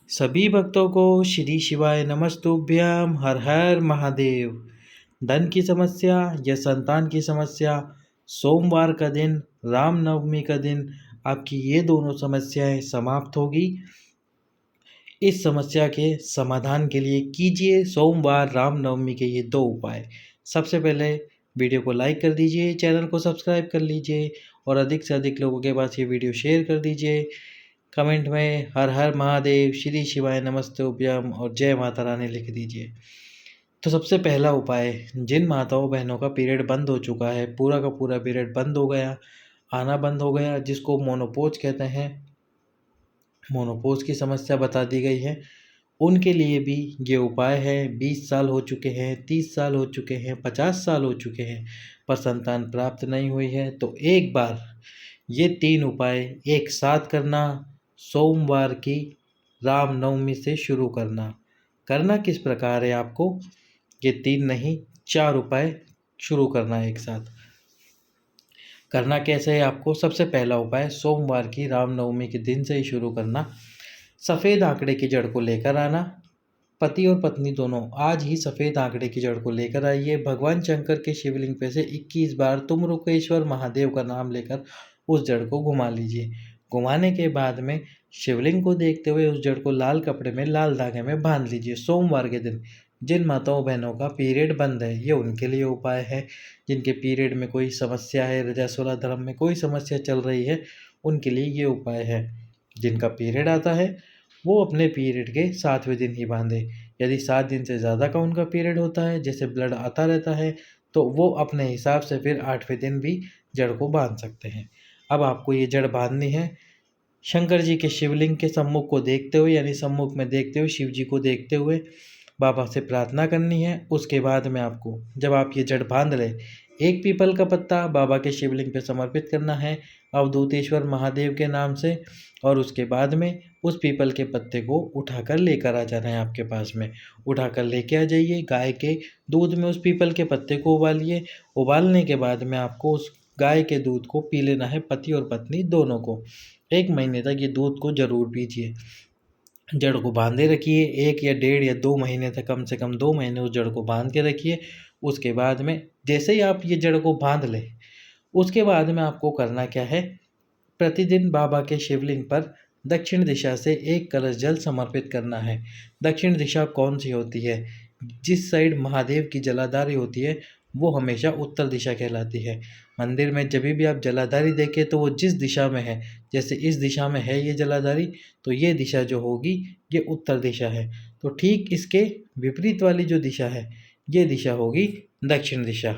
सभी भक्तों को श्री शिवाय नमस्तुभ्यम। हर हर महादेव। धन की समस्या या संतान की समस्या, सोमवार का दिन, रामनवमी का दिन आपकी ये दोनों समस्याएं समाप्त होगी। इस समस्या के समाधान के लिए कीजिए सोमवार रामनवमी के ये दो उपाय। सबसे पहले वीडियो को लाइक कर दीजिए, चैनल को सब्सक्राइब कर लीजिए और अधिक से अधिक लोगों के पास ये वीडियो शेयर कर दीजिए। कमेंट में हर हर महादेव, श्री शिवाय नमस्तुभ्यम और जय माता रानी लिख दीजिए। तो सबसे पहला उपाय, जिन माताओं बहनों का पीरियड बंद हो चुका है, पूरा का पूरा पीरियड बंद हो गया, आना बंद हो गया, जिसको मोनोपोज कहते हैं, मोनोपोज की समस्या बता दी गई है, उनके लिए भी ये उपाय है। 20 साल हो चुके हैं, 30 साल हो चुके हैं, 50 साल हो चुके हैं पर संतान प्राप्त नहीं हुई है, तो एक बार ये 3 उपाय एक साथ करना। सोमवार की रामनवमी से शुरू करना। करना किस प्रकार है आपको, ये 3 नहीं 4 उपाय शुरू करना है एक साथ। करना कैसे है आपको, सबसे पहला उपाय सोमवार की रामनवमी के दिन से ही शुरू करना। सफ़ेद आंकड़े की जड़ को लेकर आना। पति और पत्नी दोनों आज ही सफ़ेद आंकड़े की जड़ को लेकर आइए। भगवान शंकर के शिवलिंग पे से 21 बार तुम रुकेश्वर महादेव का नाम लेकर उस जड़ को घुमा लीजिए। घुमाने के बाद में शिवलिंग को देखते हुए उस जड़ को लाल कपड़े में लाल धागे में बांध लीजिए। सोमवार के दिन जिन माताओं बहनों का पीरियड बंद है, ये उनके लिए उपाय है। जिनके पीरियड में कोई समस्या है, रजस्वला धर्म में कोई समस्या चल रही है, उनके लिए ये उपाय है। जिनका पीरियड आता है वो अपने पीरियड के 7वें दिन ही बांधे। यदि 7 दिन से ज़्यादा का उनका पीरियड होता है, जैसे ब्लड आता रहता है, तो वो अपने हिसाब से फिर 8वें दिन भी जड़ को बांध सकते हैं। अब आपको ये जड़ बांधनी है शंकर जी के शिवलिंग के सम्मुख को देखते हुए, यानी सम्मुख में देखते हुए, शिव जी को देखते हुए बाबा से प्रार्थना करनी है। उसके बाद में आपको, जब आप ये जड़ बांध लें, एक पीपल का पत्ता बाबा के शिवलिंग पे समर्पित करना है अवधूतेश्वर महादेव के नाम से, और उसके बाद में उस पीपल के पत्ते को उठाकर लेकर आ जाना है आपके पास में। उठाकर लेके आ जाइए, गाय के दूध में उस पीपल के पत्ते को उबालिए। उबालने के बाद में आपको उस गाय के दूध को पी लेना है, पति और पत्नी दोनों को। 1 महीने तक ये दूध को ज़रूर पीजिए। जड़ को बांधे रखिए 1 या 1.5 या 2 महीने तक, कम से कम 2 महीने उस जड़ को बांध के रखिए। उसके बाद में जैसे ही आप ये जड़ को बांध लें, उसके बाद में आपको करना क्या है, प्रतिदिन बाबा के शिवलिंग पर दक्षिण दिशा से 1 कलश जल समर्पित करना है। दक्षिण दिशा कौन सी होती है, जिस साइड महादेव की जलाधारी होती है वो हमेशा उत्तर दिशा कहलाती है। मंदिर में जब भी आप जलाधारी देखें तो वो जिस दिशा में है, जैसे इस दिशा में है ये जलाधारी, तो ये दिशा जो होगी ये उत्तर दिशा है। तो ठीक इसके विपरीत वाली जो दिशा है, ये दिशा होगी दक्षिण दिशा।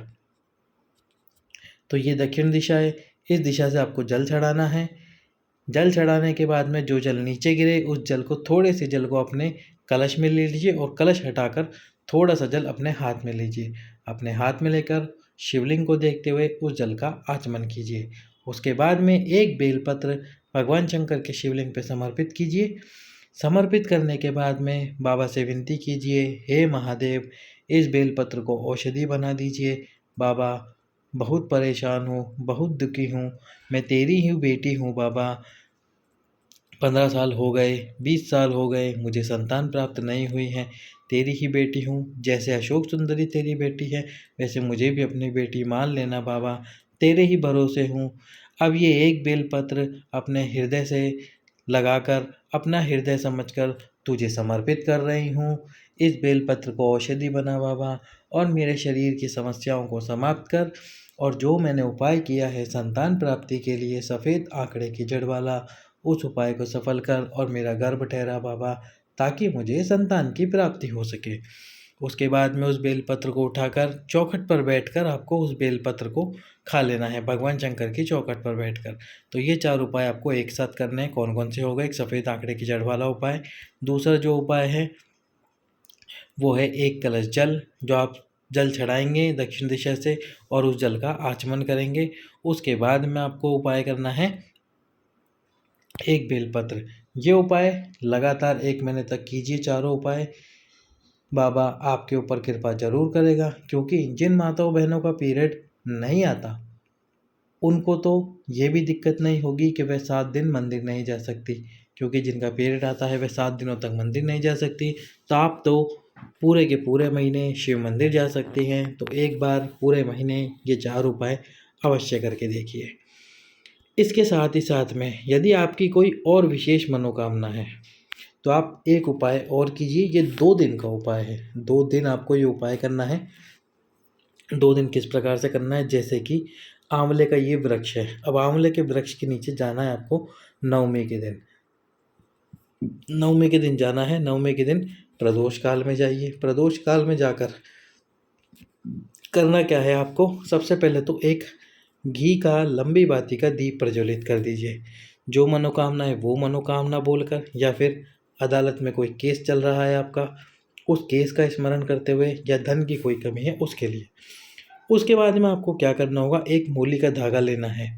तो ये दक्षिण दिशा है, इस दिशा से आपको जल चढ़ाना है। जल चढ़ाने के बाद में जो जल नीचे गिरे, उस जल को, थोड़े से जल को अपने कलश में ले लीजिए और कलश हटाकर थोड़ा सा जल अपने हाथ में लीजिए। अपने हाथ में लेकर शिवलिंग को देखते हुए उस जल का आचमन कीजिए। उसके बाद में 1 बेलपत्र भगवान शंकर के शिवलिंग पे समर्पित कीजिए। समर्पित करने के बाद में बाबा से विनती कीजिए, हे महादेव, इस बेलपत्र को औषधि बना दीजिए। बाबा, बहुत परेशान हूँ, बहुत दुखी हूँ, मैं तेरी ही बेटी हूँ बाबा। 15 साल हो गए, 20 साल हो गए, मुझे संतान प्राप्त नहीं हुई है। तेरी ही बेटी हूँ, जैसे अशोक सुंदरी तेरी बेटी है, वैसे मुझे भी अपनी बेटी मान लेना बाबा। तेरे ही भरोसे हूँ। अब ये 1 बेलपत्र अपने हृदय से लगाकर, अपना हृदय समझकर तुझे समर्पित कर रही हूँ। इस बेलपत्र को औषधि बना बाबा और मेरे शरीर की समस्याओं को समाप्त कर, और जो मैंने उपाय किया है संतान प्राप्ति के लिए, सफ़ेद आंकड़े की जड़ वाला, उस उपाय को सफल कर और मेरा गर्भ ठहरा बाबा, ताकि मुझे संतान की प्राप्ति हो सके। उसके बाद में उस बेलपत्र को उठाकर चौखट पर बैठकर आपको उस बेलपत्र को खा लेना है, भगवान शंकर की चौखट पर बैठकर। तो ये 4 उपाय आपको एक साथ करने हैं। कौन कौन से हो गए, एक सफ़ेद आंकड़े की जड़ वाला उपाय, दूसरा जो उपाय है वो है 1 कलश जल, जो आप जल चढ़ाएंगे दक्षिण दिशा से और उस जल का आचमन करेंगे। उसके बाद में आपको उपाय करना है 1 बेलपत्र। ये उपाय लगातार 1 महीने तक कीजिए, चारों उपाय। बाबा आपके ऊपर कृपा जरूर करेगा, क्योंकि जिन माताओं बहनों का पीरियड नहीं आता, उनको तो ये भी दिक्कत नहीं होगी कि वह 7 दिन मंदिर नहीं जा सकती, क्योंकि जिनका पीरियड आता है वह 7 दिनों तक मंदिर नहीं जा सकती। तो आप तो पूरे के पूरे महीने शिव मंदिर जा सकती हैं। तो एक बार पूरे महीने ये 4 उपाय अवश्य करके देखिए। इसके साथ ही साथ में यदि आपकी कोई और विशेष मनोकामना है तो आप एक उपाय और कीजिए। ये 2 दिन का उपाय है। 2 दिन आपको ये उपाय करना है। 2 दिन किस प्रकार से करना है, जैसे कि आंवले का ये वृक्ष है। अब आंवले के वृक्ष के नीचे जाना है आपको नवमी के दिन। नवमी के दिन जाना है। नवमी के दिन प्रदोष काल में जाइए। प्रदोष काल में जाकर करना क्या है आपको, सबसे पहले तो एक घी का लंबी बाती का दीप प्रज्वलित कर दीजिए। जो मनोकामना है वो मनोकामना बोलकर, या फिर अदालत में कोई केस चल रहा है आपका, उस केस का स्मरण करते हुए, या धन की कोई कमी है उसके लिए। उसके बाद में आपको क्या करना होगा, एक मूली का धागा लेना है।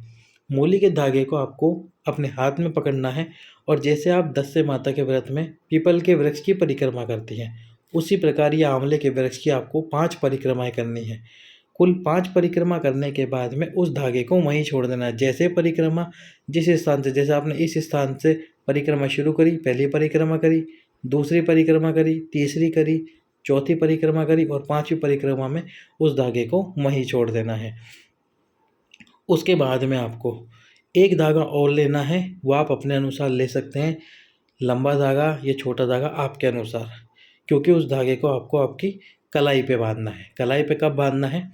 मूली के धागे को आपको अपने हाथ में पकड़ना है और जैसे आप 10 से माता के व्रत में पीपल के वृक्ष की परिक्रमा करती हैं, उसी प्रकार ये आंवले के वृक्ष की आपको 5 परिक्रमाएं करनी है। कुल 5 परिक्रमा करने के बाद में उस धागे को वहीं छोड़ देना है। जैसे परिक्रमा जिस स्थान से, जैसे आपने इस स्थान से परिक्रमा शुरू करी, पहली परिक्रमा करी, दूसरी परिक्रमा करी, तीसरी करी, चौथी परिक्रमा करी और 5वीं परिक्रमा में उस धागे को वहीं छोड़ देना है। उसके बाद में आपको एक धागा और लेना है। वो आप अपने अनुसार ले सकते हैं, लंबा धागा या छोटा धागा आपके अनुसार, क्योंकि उस धागे को आपको आपकी कलाई पे बांधना है। कलाई पे कब बांधना है,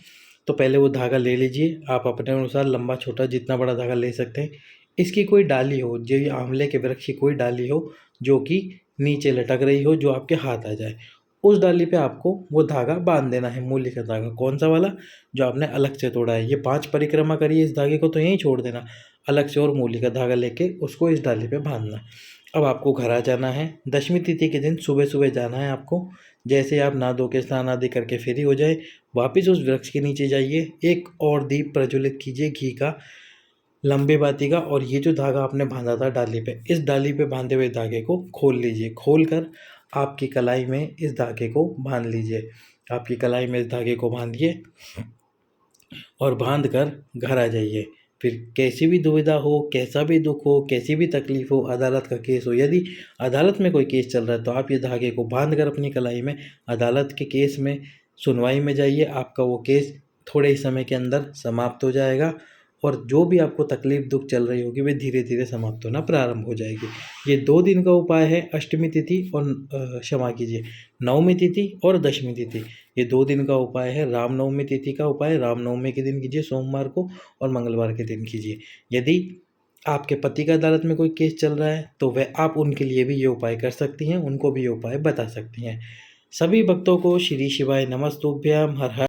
तो पहले वो धागा ले लीजिए। आप अपने अनुसार लंबा छोटा जितना बड़ा धागा ले सकते हैं। इसकी कोई डाली हो, जो ये आंवले के वृक्ष की कोई डाली हो जो कि नीचे लटक रही हो, जो आपके हाथ आ जाए, उस डाली पे आपको वो धागा बांध देना है। मूली का धागा कौन सा वाला, जो आपने अलग से तोड़ा है। ये 5 परिक्रमा करिए, इस धागे को तो यहीं छोड़ देना, अलग से और मूली का धागा लेके उसको इस डाली पे बांधना। अब आपको घर आ जाना है। दशमी तिथि के दिन सुबह सुबह जाना है आपको। जैसे आप नहा धो के स्नान आदि करके फ्री हो जाए, वापस उस वृक्ष के नीचे जाइए, एक और दीप प्रज्वलित कीजिए घी का लंबे बाती का, और ये जो धागा आपने बांधा था डाली पे, इस डाली पे बांधे हुए धागे को खोल लीजिए। खोल कर आपकी कलाई में इस धागे को बांध लीजिए। आपकी कलाई में इस धागे को बांधिए और बांध कर घर आ जाइए। फिर कैसी भी दुविधा हो, कैसा भी दुख हो, कैसी भी तकलीफ हो, अदालत का केस हो, यदि अदालत में कोई केस चल रहा है तो आप ये धागे को बांध कर अपनी कलाई में अदालत के केस में सुनवाई में जाइए। आपका वो केस थोड़े ही समय के अंदर समाप्त हो जाएगा और जो भी आपको तकलीफ दुख चल रही होगी वे धीरे धीरे समाप्त होना प्रारंभ हो जाएगी। ये 2 दिन का उपाय है, अष्टमी तिथि और क्षमा कीजिए, नवमी तिथि और दशमी तिथि। ये 2 दिन का उपाय है। रामनवमी तिथि का उपाय रामनवमी के दिन कीजिए, सोमवार को, और मंगलवार के दिन कीजिए। यदि आपके पति का अदालत में कोई केस चल रहा है तो वह आप उनके लिए भी ये उपाय कर सकती हैं, उनको भी ये उपाय बता सकती हैं। सभी भक्तों को श्री शिवाय नमस्तुभ्यम। हर हर